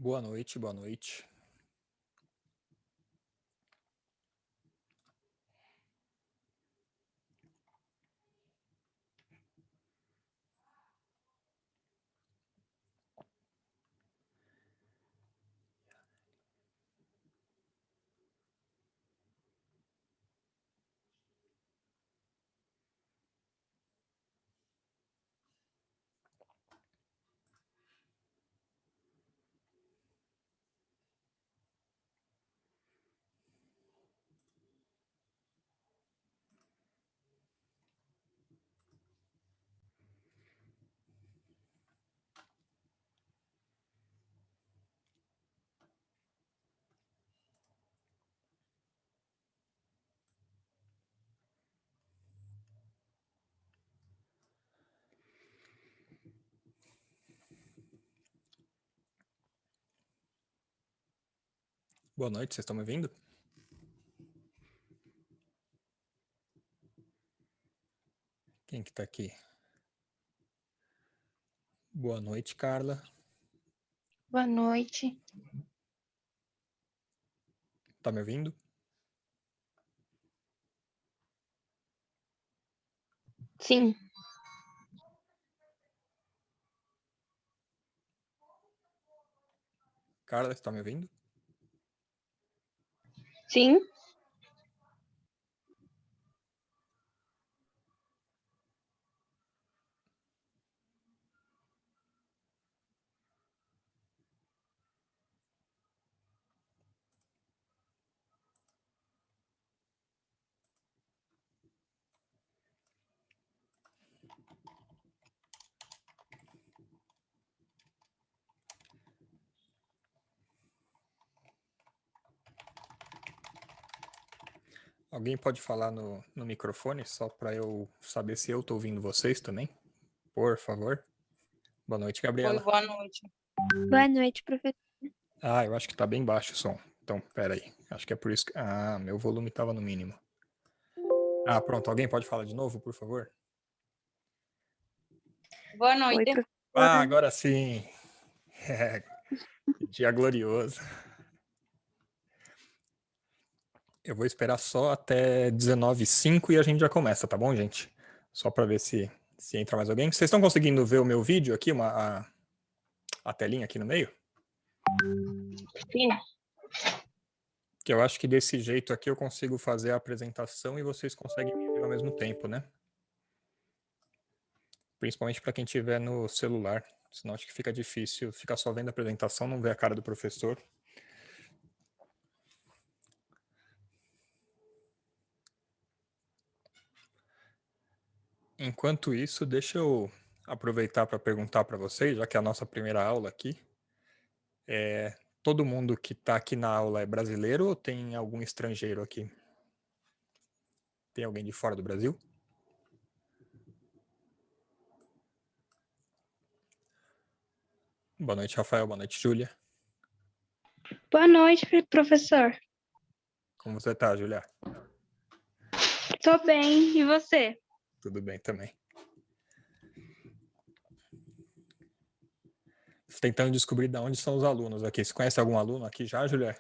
Boa noite, boa noite. Boa noite, vocês estão me ouvindo? Quem que tá aqui? Boa noite, Carla. Boa noite. Tá me ouvindo? Sim, Carla, você tá me ouvindo? sim. Alguém pode falar no microfone, só para eu saber se eu tô ouvindo vocês também? Por favor. Boa noite, Oi, Gabriela. boa noite. Boa noite, professor. Ah, eu acho que tá bem baixo o som. Então, pera aí. Acho que é por isso que... Ah, meu volume tava no mínimo. Ah, pronto. Alguém pode falar de novo, por favor? Boa Oi, noite. professora. Ah, agora sim. É, dia glorioso. Eu vou esperar só até 19h05 e a gente já começa, tá bom, gente? Só para ver se entra mais alguém. Vocês estão conseguindo ver o meu vídeo aqui, a telinha aqui no meio? Sim. Que eu acho que desse jeito aqui eu consigo fazer a apresentação e vocês conseguem me ver ao mesmo tempo, né? Principalmente para quem tiver no celular. Senão acho que fica difícil ficar só vendo a apresentação, não ver a cara do professor. Enquanto isso, deixa eu aproveitar para perguntar para vocês, já que é a nossa primeira aula aqui. Todo mundo que está aqui na aula é brasileiro ou tem algum estrangeiro aqui? Tem alguém de fora do Brasil? Boa noite, Rafael. Boa noite, Júlia. Boa noite, professor. Como você está, Júlia? Tô bem, e você? Tudo bem também. Estou tentando descobrir de onde são os alunos aqui. Você conhece algum aluno aqui já, Júlia?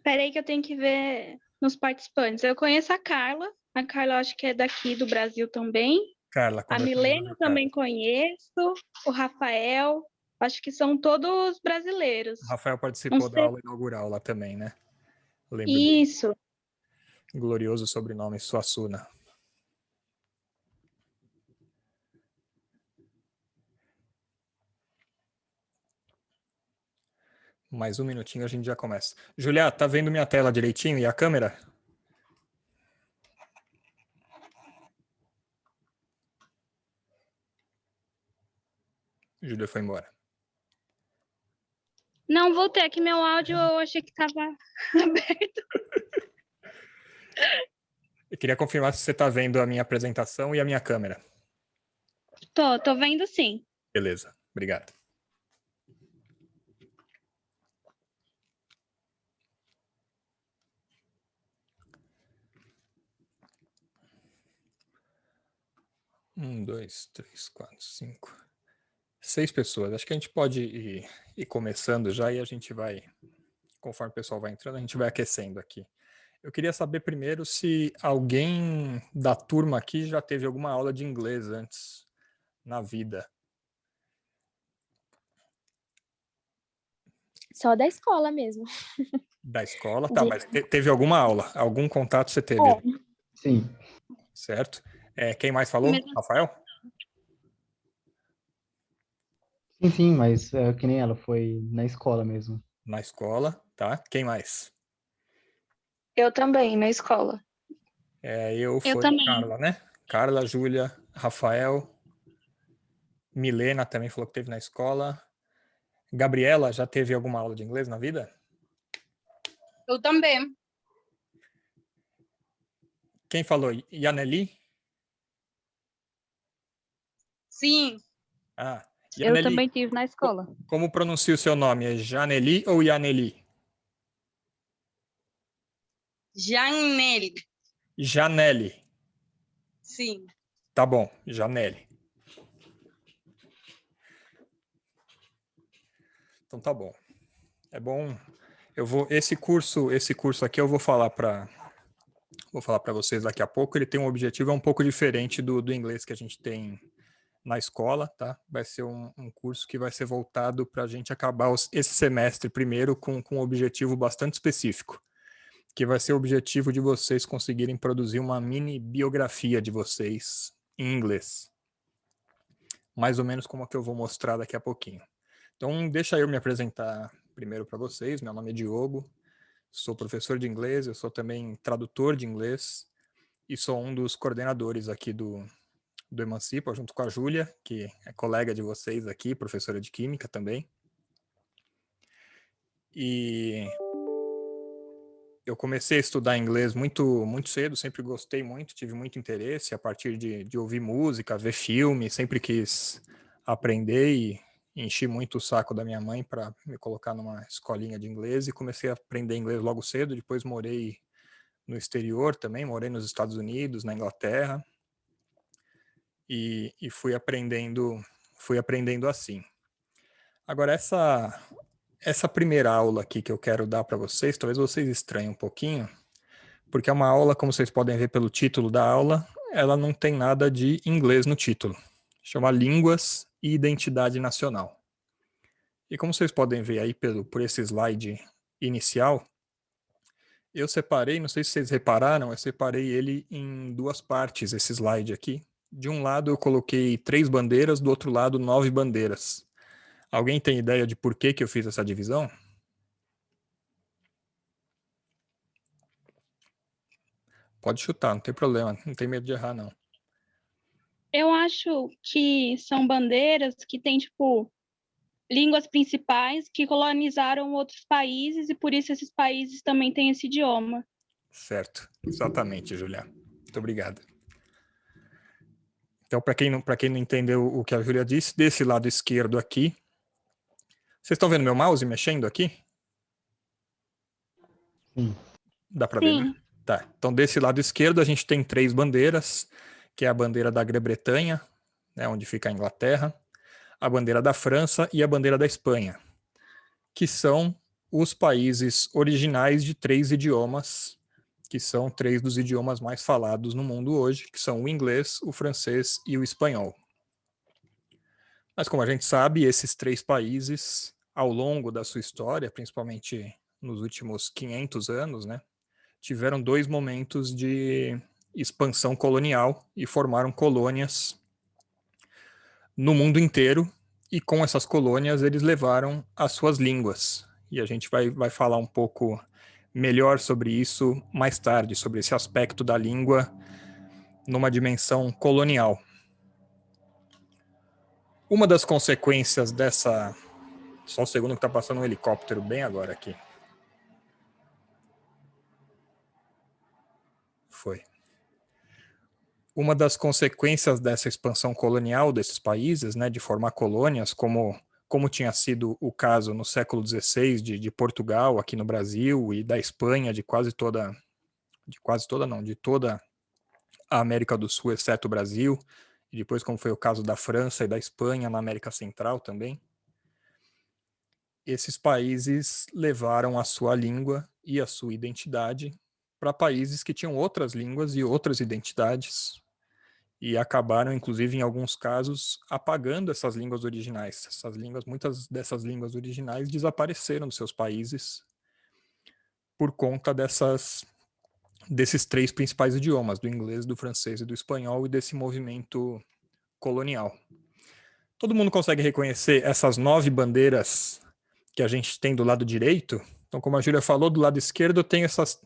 Peraí que eu tenho que ver nos participantes. Eu conheço a Carla. A Carla eu acho que é daqui do Brasil também. Carla, A quando eu te mandar Milena eu também mensagem. conheço. O Rafael. Acho que são todos brasileiros. O Rafael Não participou da sei. aula inaugural lá também, né? Eu lembro dele. Isso. Glorioso sobrenome Suassuna. Mais um minutinho a gente já começa. Julia, tá vendo minha tela direitinho e a câmera? Júlia foi embora. Não, voltei aqui meu áudio, eu achei que tava aberto. Eu queria confirmar se você tá vendo a minha apresentação e a minha câmera. Tô vendo sim. Beleza, obrigado. Um, dois, três, quatro, cinco, 6 pessoas. Acho que a gente pode ir começando já e a gente vai, conforme o pessoal vai entrando, a gente vai aquecendo aqui. Eu queria saber primeiro se alguém da turma aqui já teve alguma aula de inglês antes na vida. Só da escola mesmo. Da escola, tá, mas teve alguma aula? Algum contato você teve? Sim. Certo. Quem mais falou? Rafael? Sim, mas que nem ela foi na escola mesmo. Na escola, tá. Quem mais? Eu também, na escola. Eu Eu fui também. Carla, né? Carla, Júlia, Rafael, Milena também falou que teve na escola. Gabriela já teve alguma aula de inglês na vida? Eu também. Quem falou? Yaneli? Sim. Ah, Eu Yaneli, também tive na escola. como pronuncia o seu nome? É Janeli ou Yaneli? Janelle. Janelle. Sim. Tá bom, Janelle. Então tá bom. É bom. Esse curso aqui eu vou falar para vocês daqui a pouco. Ele tem um objetivo um pouco diferente do inglês que a gente tem na escola, tá? Vai ser um curso que vai ser voltado para a gente acabar esse semestre primeiro com um objetivo bastante específico, que vai ser o objetivo de vocês conseguirem produzir uma mini biografia de vocês em inglês. Mais ou menos como a que eu vou mostrar daqui a pouquinho. Então, deixa eu me apresentar primeiro para vocês. Meu nome é Diogo, sou professor de inglês, eu sou também tradutor de inglês e sou um dos coordenadores aqui do Emancipa, junto com a Júlia, que é colega de vocês aqui, professora de Química também. E eu comecei a estudar inglês muito, muito cedo, sempre gostei muito, tive muito interesse a partir de ouvir música, ver filme, sempre quis aprender e enchi muito o saco da minha mãe para me colocar numa escolinha de inglês e comecei a aprender inglês logo cedo. Depois morei no exterior também, morei nos Estados Unidos, na Inglaterra e fui aprendendo assim. Agora essa primeira aula aqui que eu quero dar para vocês, talvez vocês estranhem um pouquinho, porque é uma aula, como vocês podem ver pelo título da aula, ela não tem nada de inglês no título. Chama Línguas e Identidade Nacional. E como vocês podem ver aí por esse slide inicial, eu separei, não sei se vocês repararam, eu separei ele em 2 partes, esse slide aqui. De um lado eu coloquei 3 bandeiras, do outro lado 9 bandeiras. Alguém tem ideia de por que eu fiz essa divisão? Pode chutar, não tem problema, não tem medo de errar, não. Eu acho que são bandeiras que têm, tipo, línguas principais que colonizaram outros países e por isso esses países também têm esse idioma. Certo, exatamente, Julia. Muito obrigado. Então, para quem não entendeu o que a Júlia disse, desse lado esquerdo aqui, vocês estão vendo meu mouse mexendo aqui? Sim. Dá para ver, né? Tá. Então, desse lado esquerdo, a gente tem 3 bandeiras, que é a bandeira da Grã-Bretanha, né, onde fica a Inglaterra, a bandeira da França e a bandeira da Espanha, que são os países originais de 3 idiomas, que são 3 dos idiomas mais falados no mundo hoje, que são o inglês, o francês e o espanhol. Mas como a gente sabe, esses 3 países, ao longo da sua história, principalmente nos últimos 500 anos, né, tiveram 2 momentos de expansão colonial e formaram colônias no mundo inteiro, e com essas colônias eles levaram as suas línguas. E a gente vai falar um pouco melhor sobre isso mais tarde, sobre esse aspecto da língua numa dimensão colonial. Uma das consequências dessa... Só um segundo que está passando um helicóptero bem agora aqui. Foi. Uma das consequências dessa expansão colonial desses países, né, de formar colônias, como tinha sido o caso no século XVI de Portugal aqui no Brasil e da Espanha, de toda a América do Sul, exceto o Brasil, e depois como foi o caso da França e da Espanha na América Central também, esses países levaram a sua língua e a sua identidade para países que tinham outras línguas e outras identidades, e acabaram, inclusive, em alguns casos, apagando essas línguas originais. Muitas dessas línguas originais desapareceram dos seus países por conta desses 3 principais idiomas, do inglês, do francês e do espanhol, e desse movimento colonial. Todo mundo consegue reconhecer essas 9 bandeiras que a gente tem do lado direito? Então, como a Júlia falou, do lado esquerdo eu tenho essas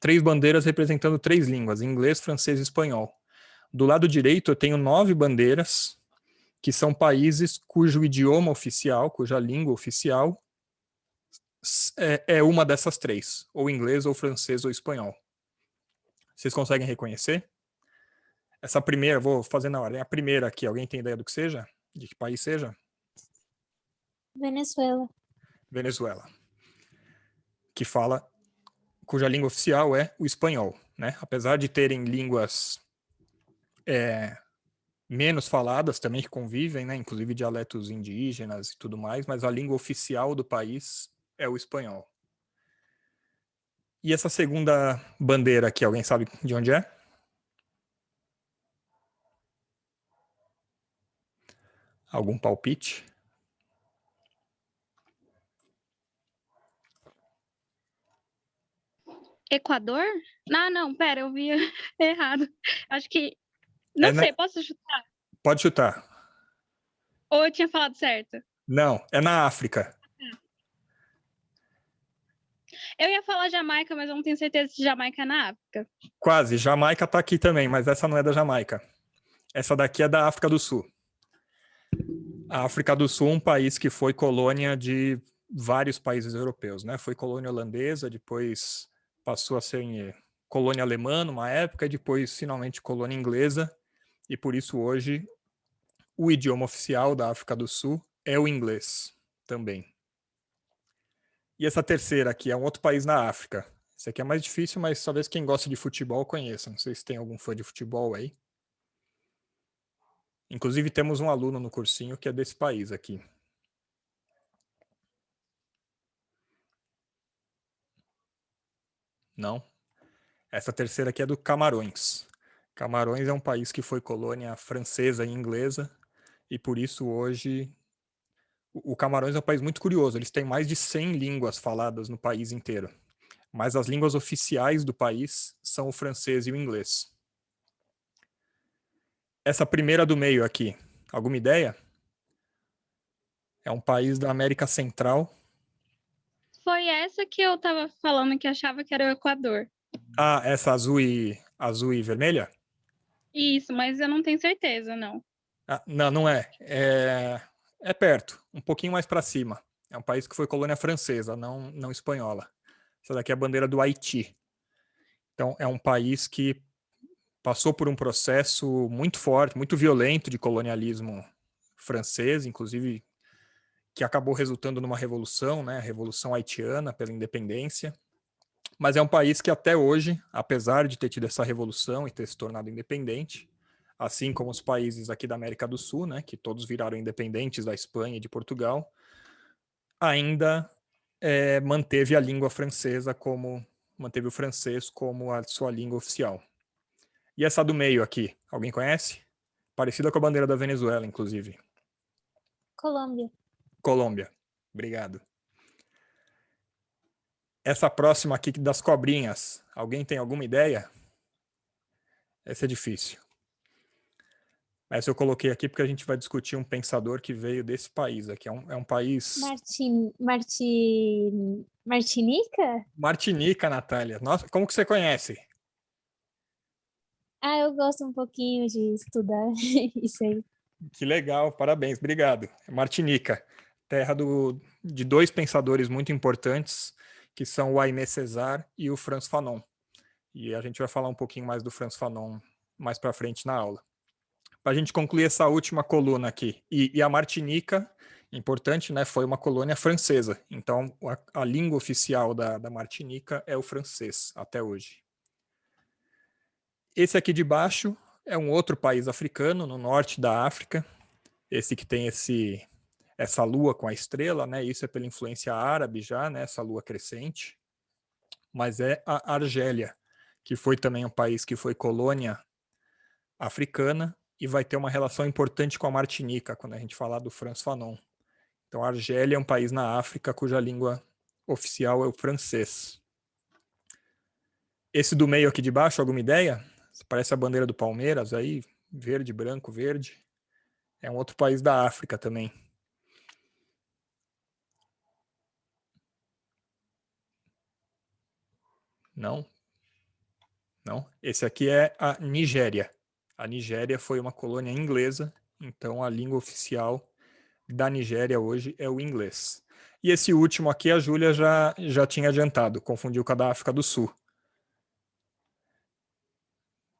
3 bandeiras representando 3 línguas, inglês, francês e espanhol. Do lado direito eu tenho 9 bandeiras, que são países cujo idioma oficial, cuja língua oficial é uma dessas 3, ou inglês, ou francês, ou espanhol. Vocês conseguem reconhecer? Essa primeira, vou fazer na ordem. A primeira aqui, alguém tem ideia do que seja? De que país seja? Venezuela. Venezuela. Que fala, cuja língua oficial é o espanhol, né? Apesar de terem línguas menos faladas também que convivem, né? Inclusive dialetos indígenas e tudo mais, mas a língua oficial do país é o espanhol. E essa segunda bandeira aqui, alguém sabe de onde é? Algum palpite? Equador? Não, pera, eu vi errado. Acho que. Não sei, posso chutar? Pode chutar. Ou eu tinha falado certo? Não, é na África. Eu ia falar Jamaica, mas eu não tenho certeza se Jamaica é na África. Quase. Jamaica tá aqui também, mas essa não é da Jamaica. Essa daqui é da África do Sul. A África do Sul é um país que foi colônia de vários países europeus, né? Foi colônia holandesa, depois passou a ser colônia alemã numa época, e depois finalmente colônia inglesa, e por isso hoje o idioma oficial da África do Sul é o inglês também. E essa terceira aqui é um outro país na África. Esse aqui é mais difícil, mas talvez quem gosta de futebol conheça. Não sei se tem algum fã de futebol aí. Inclusive temos um aluno no cursinho que é desse país aqui. Não? Essa terceira aqui é do Camarões. Camarões é um país que foi colônia francesa e inglesa, e por isso hoje o Camarões é um país muito curioso. Eles têm mais de 100 línguas faladas no país inteiro, mas as línguas oficiais do país são o francês e o inglês. Essa primeira do meio aqui, alguma ideia? É um país da América Central. Foi essa que eu tava falando que achava que era o Equador. Ah, essa azul e vermelha? Isso, mas eu não tenho certeza, não. Ah, não é. É perto, um pouquinho mais para cima. É um país que foi colônia francesa, não espanhola. Essa daqui é a bandeira do Haiti. Então, é um país que passou por um processo muito forte, muito violento de colonialismo francês, inclusive que acabou resultando numa revolução, né, a Revolução Haitiana pela independência. Mas é um país que até hoje, apesar de ter tido essa revolução e ter se tornado independente, assim como os países aqui da América do Sul, né, que todos viraram independentes da Espanha e de Portugal, ainda manteve a língua francesa manteve o francês como a sua língua oficial. E essa do meio aqui, alguém conhece? Parecida com a bandeira da Venezuela, inclusive. Colômbia. Colômbia. Obrigado. Essa próxima aqui das cobrinhas, alguém tem alguma ideia? Essa é difícil. Essa eu coloquei aqui porque a gente vai discutir um pensador que veio desse país aqui. É um país... Martinica? Martinica, Natália. Nossa, como que você conhece? Ah, eu gosto um pouquinho de estudar isso aí. Que legal, parabéns, obrigado. Martinica, terra de 2 pensadores muito importantes, que são o Aimé Césaire e o Frantz Fanon. E a gente vai falar um pouquinho mais do Frantz Fanon mais para frente na aula. Para a gente concluir essa última coluna aqui. E a Martinica, importante, né, foi uma colônia francesa. Então, a língua oficial da Martinica é o francês, até hoje. Esse aqui de baixo é um outro país africano, no norte da África, esse que tem essa lua com a estrela, né? Isso é pela influência árabe já, né? Essa lua crescente. Mas é a Argélia, que foi também um país que foi colônia africana e vai ter uma relação importante com a Martinica, quando a gente falar do Frantz Fanon. Então, a Argélia é um país na África cuja língua oficial é o francês. Esse do meio aqui de baixo, alguma ideia? Parece a bandeira do Palmeiras aí, verde, branco, verde. É um outro país da África também. Não? Não? Esse aqui é a Nigéria. A Nigéria foi uma colônia inglesa, então a língua oficial da Nigéria hoje é o inglês. E esse último aqui a Júlia já tinha adiantado, confundiu com a da África do Sul.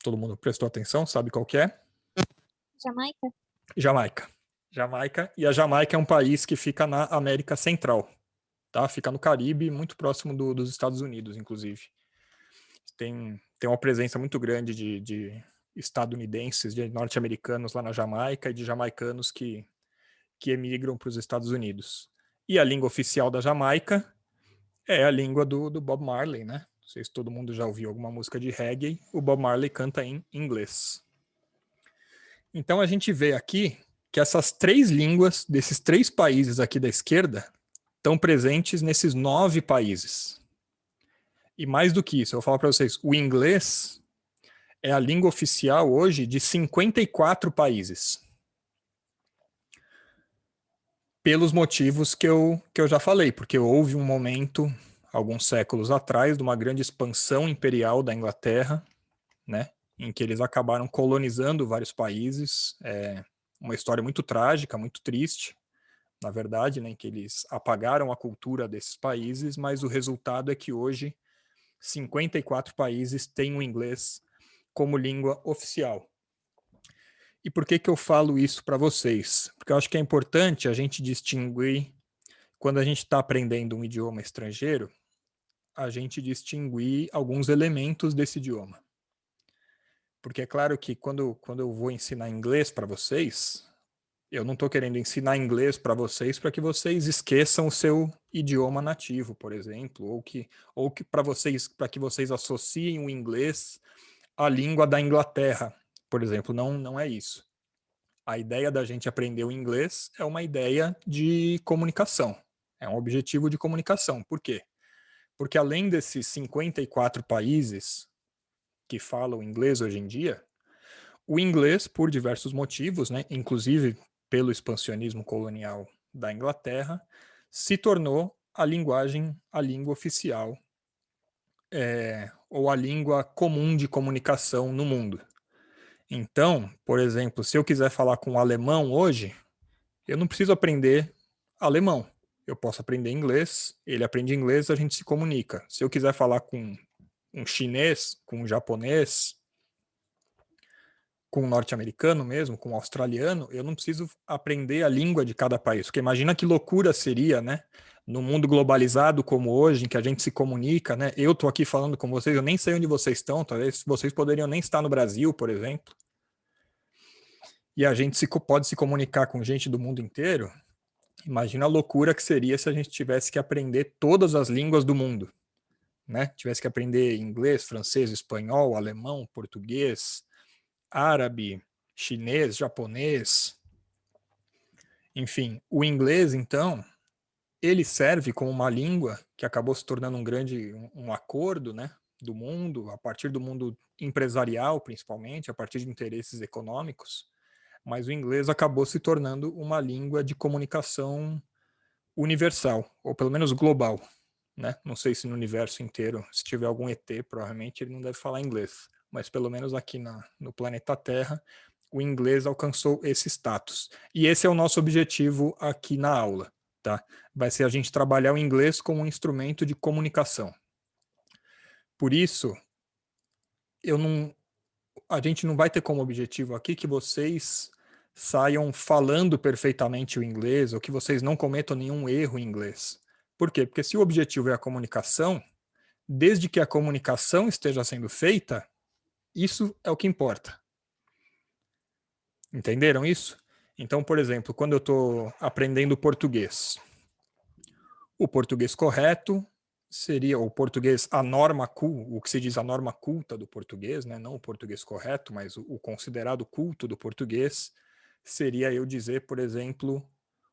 Todo mundo prestou atenção, sabe qual que é? Jamaica? Jamaica. Jamaica, e a Jamaica é um país que fica na América Central, tá? Fica no Caribe, muito próximo dos Estados Unidos, inclusive. Tem uma presença muito grande de estadunidenses, de norte-americanos lá na Jamaica e de jamaicanos que emigram para os Estados Unidos. E a língua oficial da Jamaica é a língua do Bob Marley, né? Não sei se todo mundo já ouviu alguma música de reggae, o Bob Marley canta em inglês. Então a gente vê aqui que essas 3 línguas desses 3 países aqui da esquerda estão presentes nesses 9 países. E mais do que isso, eu vou falar para vocês, o inglês é a língua oficial hoje de 54 países. Pelos motivos que eu já falei, porque houve um momento, alguns séculos atrás, de uma grande expansão imperial da Inglaterra, né, em que eles acabaram colonizando vários países, uma história muito trágica, muito triste, na verdade, né, em que eles apagaram a cultura desses países, mas o resultado é que hoje 54 países têm o inglês como língua oficial. E por que eu falo isso para vocês? Porque eu acho que é importante a gente distinguir, quando a gente está aprendendo um idioma estrangeiro, a gente distinguir alguns elementos desse idioma. Porque é claro que quando eu vou ensinar inglês para vocês, eu não estou querendo ensinar inglês para vocês para que vocês esqueçam o seu idioma nativo, por exemplo, ou que para que vocês associem o inglês à língua da Inglaterra, por exemplo. Não é isso. A ideia da gente aprender o inglês é uma ideia de comunicação, é um objetivo de comunicação. Por quê? Porque além desses 54 países que falam inglês hoje em dia, o inglês, por diversos motivos, né, inclusive pelo expansionismo colonial da Inglaterra, se tornou a língua oficial, ou a língua comum de comunicação no mundo. Então, por exemplo, se eu quiser falar com um alemão hoje, eu não preciso aprender alemão. Eu posso aprender inglês, ele aprende inglês, a gente se comunica. Se eu quiser falar com um chinês, com um japonês, com um norte-americano mesmo, com um australiano, eu não preciso aprender a língua de cada país. Porque imagina que loucura seria, né? No mundo globalizado como hoje, em que a gente se comunica, né? Eu estou aqui falando com vocês, eu nem sei onde vocês estão, talvez vocês poderiam nem estar no Brasil, por exemplo. E a gente pode se comunicar com gente do mundo inteiro. Imagina a loucura que seria se a gente tivesse que aprender todas as línguas do mundo, né? Tivesse que aprender inglês, francês, espanhol, alemão, português, árabe, chinês, japonês. Enfim, o inglês, então, ele serve como uma língua que acabou se tornando um acordo, né, do mundo, a partir do mundo empresarial, principalmente, a partir de interesses econômicos, mas o inglês acabou se tornando uma língua de comunicação universal, ou pelo menos global, né? Não sei se no universo inteiro, se tiver algum ET, provavelmente ele não deve falar inglês, mas pelo menos aqui no planeta Terra, o inglês alcançou esse status. E esse é o nosso objetivo aqui na aula, tá? Vai ser a gente trabalhar o inglês como um instrumento de comunicação. Por isso, a gente não vai ter como objetivo aqui que vocês saiam falando perfeitamente o inglês ou que vocês não cometam nenhum erro em inglês. Por quê? Porque se o objetivo é a comunicação, desde que a comunicação esteja sendo feita, isso é o que importa. Entenderam isso? Então, por exemplo, quando eu estou aprendendo português, o português correto seria o português, o que se diz a norma culta do português, né? Não o português correto, mas o considerado culto do português, seria eu dizer, por exemplo,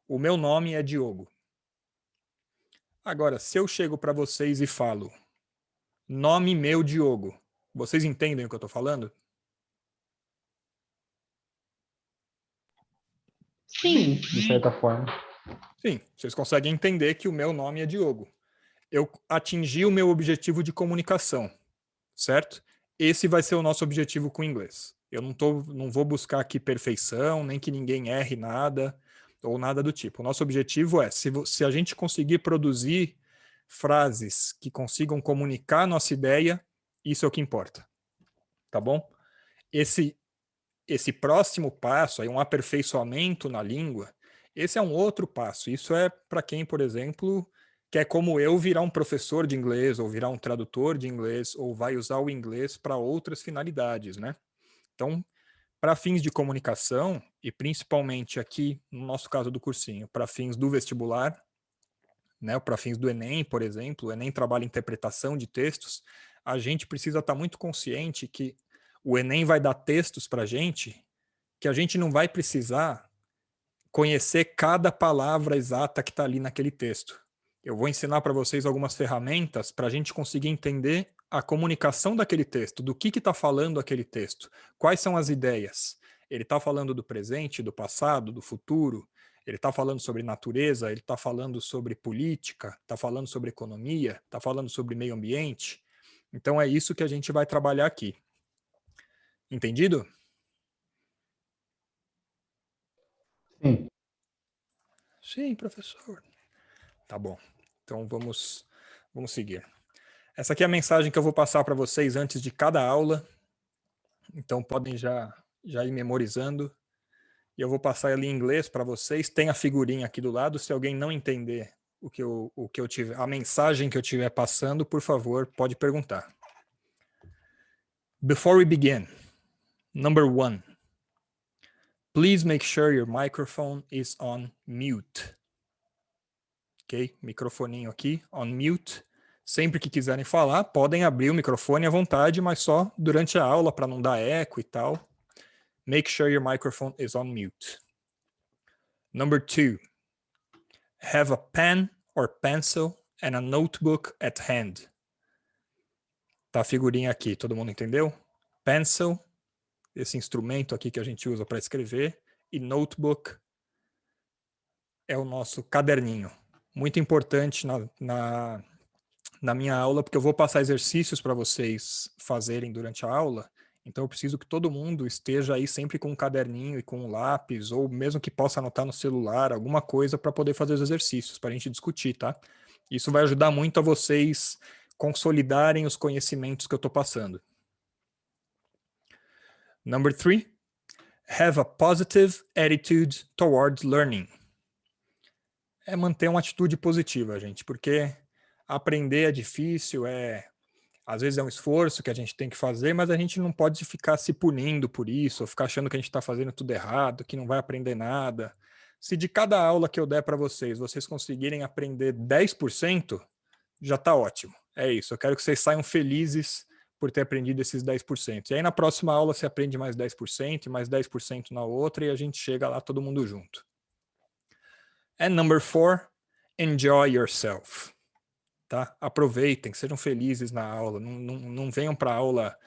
o meu nome é Diogo. Agora, se eu chego para vocês e falo, nome meu Diogo, vocês entendem o que eu estou falando? Sim. De certa forma. Sim, vocês conseguem entender que o meu nome é Diogo. Eu atingi o meu objetivo de comunicação, certo? Esse vai ser o nosso objetivo com o inglês. Eu não vou buscar aqui perfeição, nem que ninguém erre nada, ou nada do tipo. O nosso objetivo é, se a gente conseguir produzir frases que consigam comunicar a nossa ideia, isso é o que importa. Tá bom? Esse próximo passo, aí, um aperfeiçoamento na língua, esse é um outro passo. Isso é para quem, por exemplo, quer, como eu, virar um professor de inglês, ou virar um tradutor de inglês, ou vai usar o inglês para outras finalidades, né? Então, para fins de comunicação, e principalmente aqui, no nosso caso do cursinho, para fins do vestibular, né, para fins do Enem, por exemplo, o Enem trabalha interpretação de textos, a gente precisa estar muito consciente que o Enem vai dar textos para a gente que a gente não vai precisar conhecer cada palavra exata que está ali naquele texto. Eu vou ensinar para vocês algumas ferramentas para a gente conseguir entender a comunicação daquele texto, do que está falando aquele texto, quais são as ideias. Ele está falando do presente, do passado, do futuro, ele está falando sobre natureza, ele está falando sobre política, está falando sobre economia, está falando sobre meio ambiente. Então é isso que a gente vai trabalhar aqui. Entendido? Sim. Sim, professor. Tá bom. Então vamos seguir. Essa aqui é a mensagem que eu vou passar para vocês antes de cada aula. Então podem já ir memorizando. E eu vou passar ali em inglês para vocês. Tem a figurinha aqui do lado. Se alguém não entender o que eu tiver, a mensagem que eu estiver passando, por favor, pode perguntar. Before we begin, number 1. Please make sure your microphone is on mute. Ok? Microfoninho aqui, on mute. Sempre que quiserem falar, podem abrir o microfone à vontade, mas só durante a aula, para não dar eco e tal. Make sure your microphone is on mute. Number 2. Have a pen or pencil and a notebook at hand. Tá a figurinha aqui, todo mundo entendeu? Pencil, esse instrumento aqui que a gente usa para escrever, e notebook é o nosso caderninho. Muito importante na minha aula, porque eu vou passar exercícios para vocês fazerem durante a aula, então eu preciso que todo mundo esteja aí sempre com um caderninho e com um lápis, ou mesmo que possa anotar no celular, alguma coisa para poder fazer os exercícios, para a gente discutir, tá? Isso vai ajudar muito a vocês consolidarem os conhecimentos que eu estou passando. Number 3, have a positive attitude towards learning. É manter uma atitude positiva, gente, porque aprender é difícil, às vezes é um esforço que a gente tem que fazer, mas a gente não pode ficar se punindo por isso, ou ficar achando que a gente está fazendo tudo errado, que não vai aprender nada. Se de cada aula que eu der para vocês conseguirem aprender 10%, já está ótimo. É isso, eu quero que vocês saiam felizes por ter aprendido esses 10%. E aí na próxima aula você aprende mais 10%, e mais 10% na outra, e a gente chega lá todo mundo junto. And number 4, enjoy yourself. Tá? Aproveitem, sejam felizes na aula, não venham para a aula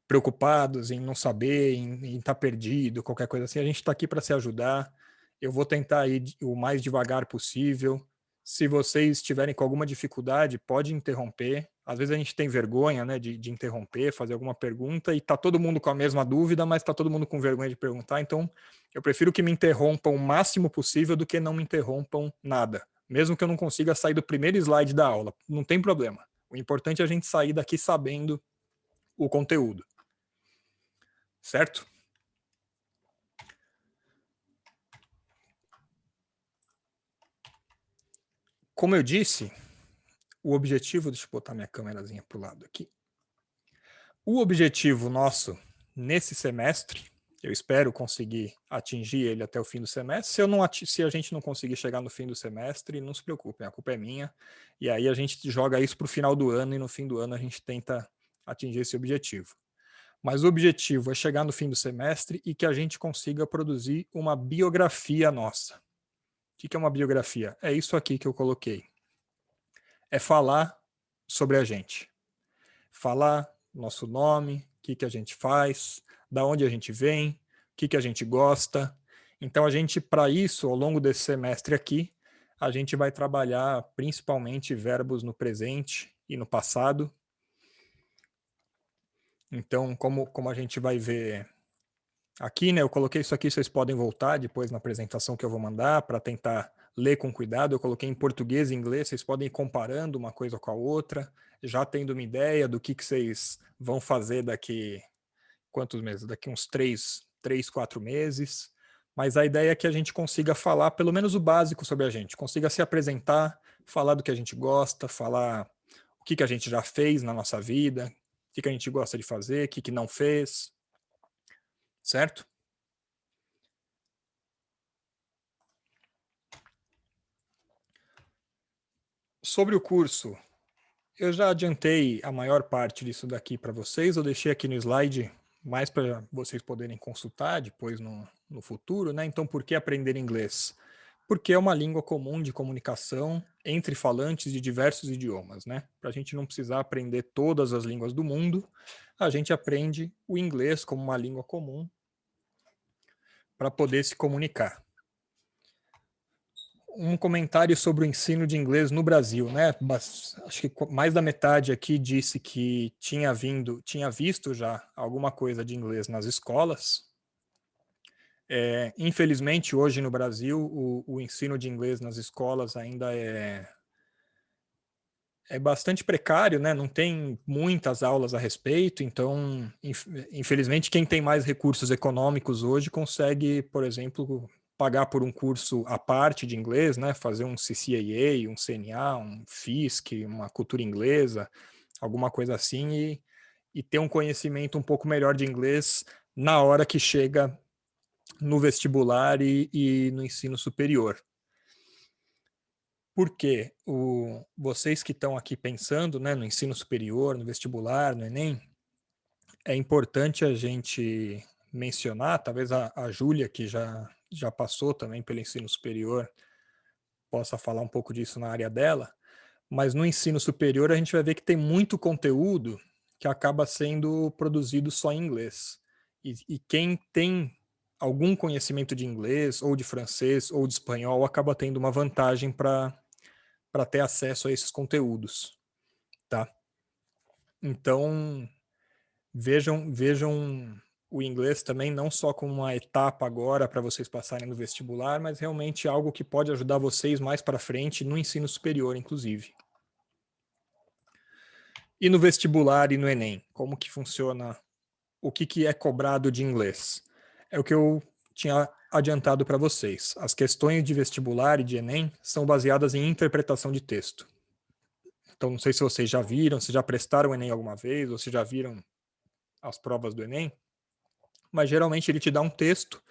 preocupados em não saber, em estar perdido, qualquer coisa assim. A gente está aqui para se ajudar. Eu vou tentar ir o mais devagar possível. Se vocês tiverem com alguma dificuldade, pode interromper. Às vezes a gente tem vergonha, né, de interromper, fazer alguma pergunta, e está todo mundo com a mesma dúvida, mas está todo mundo com vergonha de perguntar. Então, eu prefiro que me interrompam o máximo possível do que não me interrompam nada. Mesmo que eu não consiga sair do primeiro slide da aula, não tem problema. O importante é a gente sair daqui sabendo o conteúdo. Certo? Como eu disse, o objetivo... Deixa eu botar minha câmerazinha para o lado aqui. O objetivo nosso, nesse semestre, Eu espero conseguir atingir ele até o fim do semestre. Se a gente não conseguir chegar no fim do semestre, não se preocupem, a culpa é minha. E aí a gente joga isso para o final do ano e no fim do ano a gente tenta atingir esse objetivo. Mas o objetivo é chegar no fim do semestre e que a gente consiga produzir uma biografia nossa. O que é uma biografia? É isso aqui que eu coloquei. É falar sobre a gente. Falar nosso nome, o que a gente faz, da onde a gente vem, o que a gente gosta. Então, a gente, para isso, ao longo desse semestre aqui, a gente vai trabalhar principalmente verbos no presente e no passado. Então, como a gente vai ver aqui, né, eu coloquei isso aqui, vocês podem voltar depois na apresentação que eu vou mandar para tentar ler com cuidado. Eu coloquei em português e inglês, vocês podem ir comparando uma coisa com a outra, já tendo uma ideia do que vocês vão fazer daqui quantos meses? Daqui uns 3, 4 meses. Mas a ideia é que a gente consiga falar pelo menos o básico sobre a gente, consiga se apresentar, falar do que a gente gosta, falar o que a gente já fez na nossa vida, o que a gente gosta de fazer, o que não fez, certo? Sobre o curso, eu já adiantei a maior parte disso daqui para vocês, eu deixei aqui no slide mais para vocês poderem consultar depois no futuro, né? Então, por que aprender inglês? Porque é uma língua comum de comunicação entre falantes de diversos idiomas, né? Para a gente não precisar aprender todas as línguas do mundo, a gente aprende o inglês como uma língua comum para poder se comunicar. Um comentário sobre o ensino de inglês no Brasil, né? Acho que mais da metade aqui disse que tinha visto já alguma coisa de inglês nas escolas. Infelizmente, hoje no Brasil, o ensino de inglês nas escolas ainda é bastante precário, né? Não tem muitas aulas a respeito, então, infelizmente, quem tem mais recursos econômicos hoje consegue, por exemplo, pagar por um curso à parte de inglês, né? Fazer um CCAA, um CNA, um FISC, uma cultura inglesa, alguma coisa assim, e ter um conhecimento um pouco melhor de inglês na hora que chega no vestibular e no ensino superior. Porque vocês que estão aqui pensando, né, no ensino superior, no vestibular, no Enem, é importante a gente mencionar, talvez a Júlia, que já passou também pelo ensino superior, possa falar um pouco disso na área dela, mas no ensino superior a gente vai ver que tem muito conteúdo que acaba sendo produzido só em inglês. E quem tem algum conhecimento de inglês, ou de francês, ou de espanhol, acaba tendo uma vantagem para ter acesso a esses conteúdos, tá? Então, vejam o inglês também não só como uma etapa agora para vocês passarem no vestibular, mas realmente algo que pode ajudar vocês mais para frente no ensino superior, inclusive. E no vestibular e no Enem, como que funciona, o que é cobrado de inglês? É o que eu tinha adiantado para vocês. As questões de vestibular e de Enem são baseadas em interpretação de texto. Então, não sei se vocês já viram, se já prestaram o Enem alguma vez, ou se já viram as provas do Enem, mas geralmente ele te dá um texto,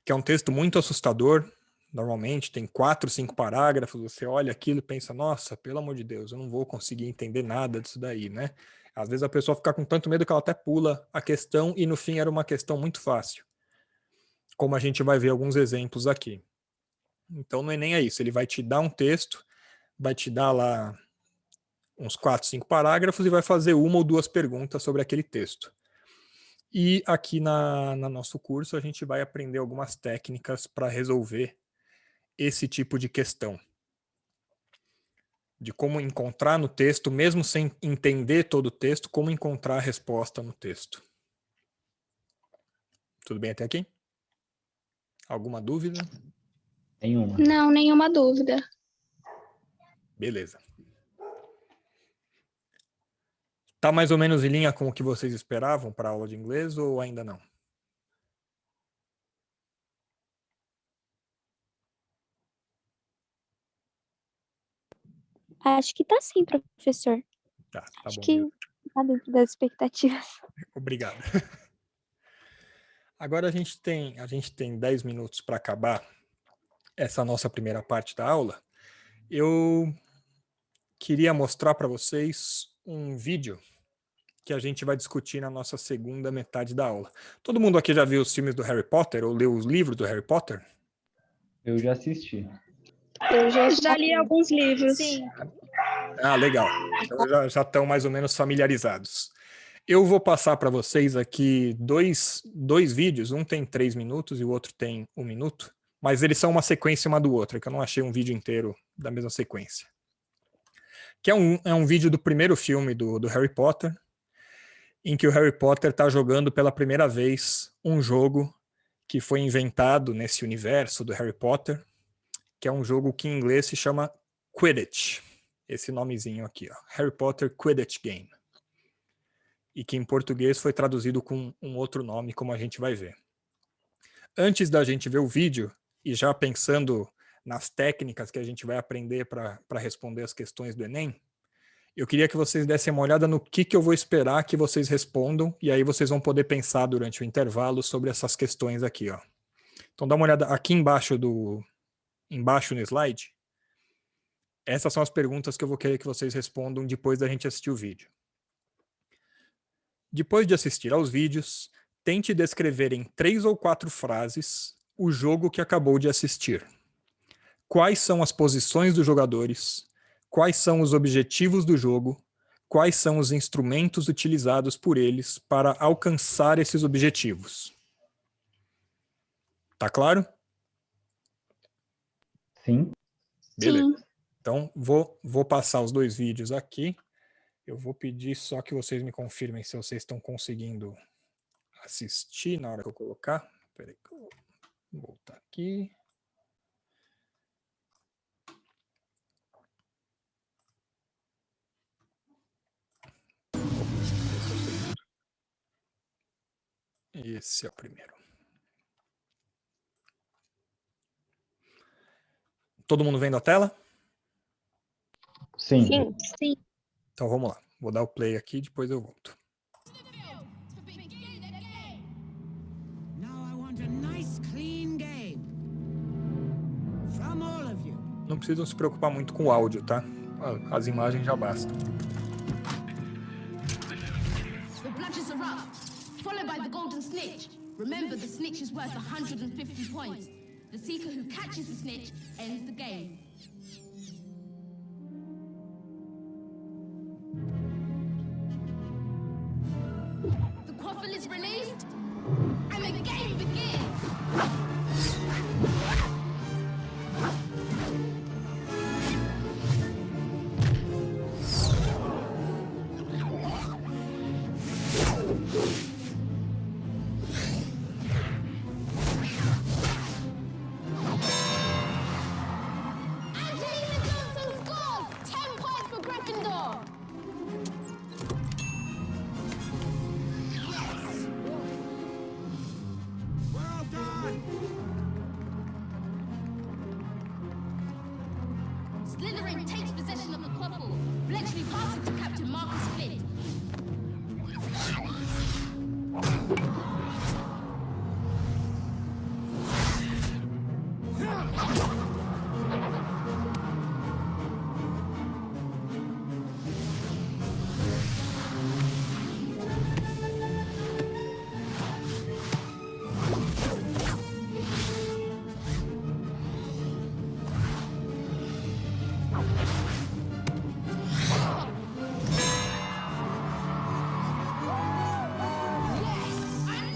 que é um texto muito assustador, normalmente tem 4, 5 parágrafos, você olha aquilo e pensa, nossa, pelo amor de Deus, eu não vou conseguir entender nada disso daí, né? Às vezes a pessoa fica com tanto medo que ela até pula a questão e no fim era uma questão muito fácil, como a gente vai ver alguns exemplos aqui. Então no Enem é isso, ele vai te dar um texto, vai te dar lá uns 4, 5 parágrafos e vai fazer uma ou duas perguntas sobre aquele texto. E aqui no nosso curso a gente vai aprender algumas técnicas para resolver esse tipo de questão. De como encontrar no texto, mesmo sem entender todo o texto, como encontrar a resposta no texto. Tudo bem até aqui? Alguma dúvida? Nenhuma. Não, nenhuma dúvida. Beleza. Tá mais ou menos em linha com o que vocês esperavam para a aula de inglês ou ainda não? Acho que tá sim, professor. Tá Acho bom. que tá dentro das expectativas. Obrigado. Agora a gente tem 10 minutos para acabar essa nossa primeira parte da aula. Eu queria mostrar para vocês um vídeo que a gente vai discutir na nossa segunda metade da aula. Todo mundo aqui já viu os filmes do Harry Potter ou leu os livros do Harry Potter? Eu já assisti. Eu já li alguns livros. Sim. Ah, legal. Então já estão mais ou menos familiarizados. Eu vou passar para vocês aqui dois vídeos. Um tem 3 minutos e o outro tem 1 minuto. Mas eles são uma sequência uma do outro, que eu não achei um vídeo inteiro da mesma sequência. Que é um vídeo do primeiro filme do Harry Potter, em que o Harry Potter está jogando pela primeira vez um jogo que foi inventado nesse universo do Harry Potter, que é um jogo que em inglês se chama Quidditch. Esse nomezinho aqui, ó, Harry Potter Quidditch Game. E que em português foi traduzido com um outro nome, como a gente vai ver. Antes da gente ver o vídeo, e já pensando nas técnicas que a gente vai aprender para responder as questões do Enem, eu queria que vocês dessem uma olhada no que eu vou esperar que vocês respondam, e aí vocês vão poder pensar durante o intervalo sobre essas questões aqui, ó. Então dá uma olhada aqui embaixo no slide. Essas são as perguntas que eu vou querer que vocês respondam depois da gente assistir o vídeo. Depois de assistir aos vídeos, tente descrever em 3 ou 4 frases o jogo que acabou de assistir. Quais são as posições dos jogadores? Quais são os objetivos do jogo? Quais são os instrumentos utilizados por eles para alcançar esses objetivos? Tá claro? Sim. Beleza. Então, vou passar os 2 vídeos aqui. Eu vou pedir só que vocês me confirmem se vocês estão conseguindo assistir na hora que eu colocar. Espera aí que eu vou voltar aqui. Esse é o primeiro. Todo mundo vendo a tela? Sim. Sim. Então vamos lá. Vou dar o play aqui, depois eu volto. Now I want a nice clean game from all of you. Não precisam se preocupar muito com o áudio, tá? As imagens já bastam. The bludgers are up, followed by the golden snitch. Remember, the snitch is worth 150 points. The seeker who catches the snitch ends the game. The quaffle is released, and the game begins! Angelina Johnson scores! 10 points for Gryffindor! Well done! Slytherin takes possession of the quaffle. Bletchley passes to Captain Marcus Flint. Yes, I'm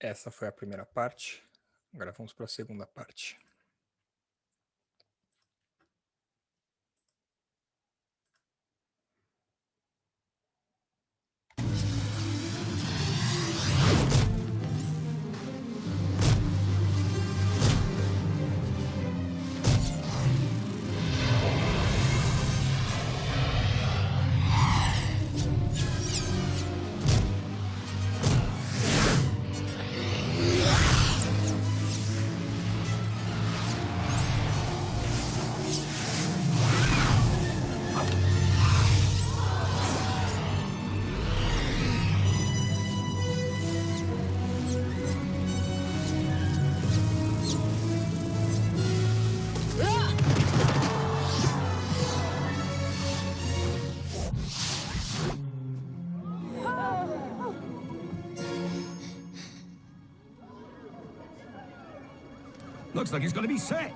Essa foi a primeira parte. Agora vamos para a segunda parte. Looks like he's gonna be set.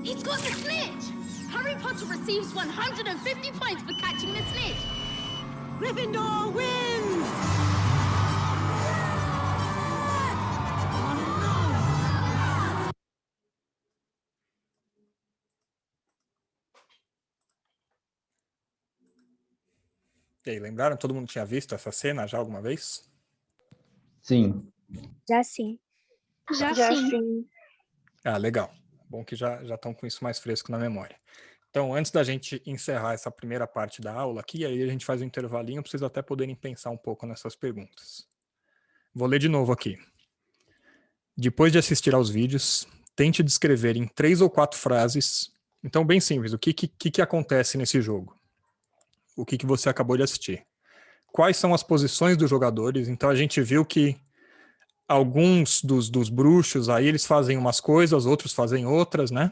He's got the snitch! Harry Potter receives 150 points for catching the snitch. Gryffindor wins! E aí, lembraram? Todo mundo tinha visto essa cena já alguma vez? Sim. Já sim. Já Já sim. sim. Ah, legal. Bom que já estão com isso mais fresco na memória. Então, antes da gente encerrar essa primeira parte da aula aqui, aí a gente faz um intervalinho para vocês até poderem pensar um pouco nessas perguntas. Vou ler de novo aqui. Depois de assistir aos vídeos, tente descrever em 3 ou 4 frases. Então, bem simples, o que acontece nesse jogo? O que você acabou de assistir? Quais são as posições dos jogadores? Então, a gente viu que alguns dos bruxos aí, eles fazem umas coisas, outros fazem outras, né?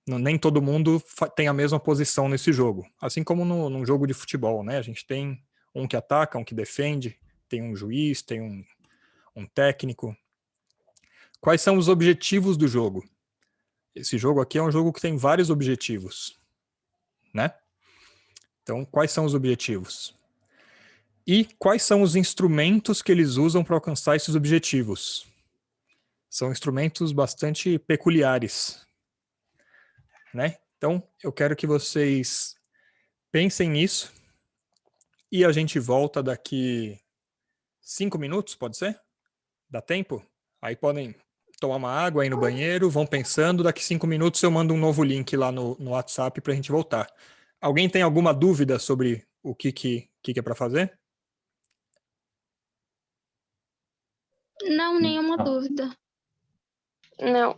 Nem todo mundo tem a mesma posição nesse jogo. Assim como num jogo de futebol, né? A gente tem um que ataca, um que defende, tem um juiz, tem um técnico. Quais são os objetivos do jogo? Esse jogo aqui é um jogo que tem vários objetivos, né? Então, quais são os objetivos? E quais são os instrumentos que eles usam para alcançar esses objetivos? São instrumentos bastante peculiares, né? Então, eu quero que vocês pensem nisso e a gente volta daqui 5 minutos, pode ser? Dá tempo? Aí podem tomar uma água aí no banheiro, vão pensando, daqui 5 minutos eu mando um novo link lá no WhatsApp para a gente voltar. Alguém tem alguma dúvida sobre o que é para fazer? Não, nenhuma Não. dúvida. Não.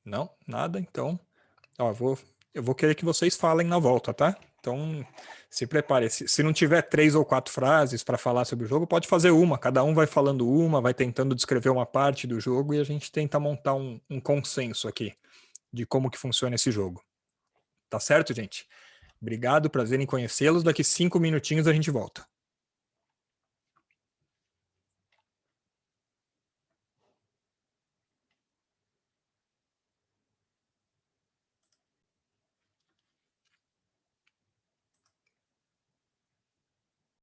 Não? Nada? Então, ó, eu vou querer que vocês falem na volta, tá? Então, se prepare. Se não tiver 3 ou 4 frases para falar sobre o jogo, pode fazer uma. Cada um vai falando uma, vai tentando descrever uma parte do jogo e a gente tenta montar um consenso aqui de como que funciona esse jogo. Tá certo, gente? Obrigado, prazer em conhecê-los. Daqui 5 minutinhos a gente volta.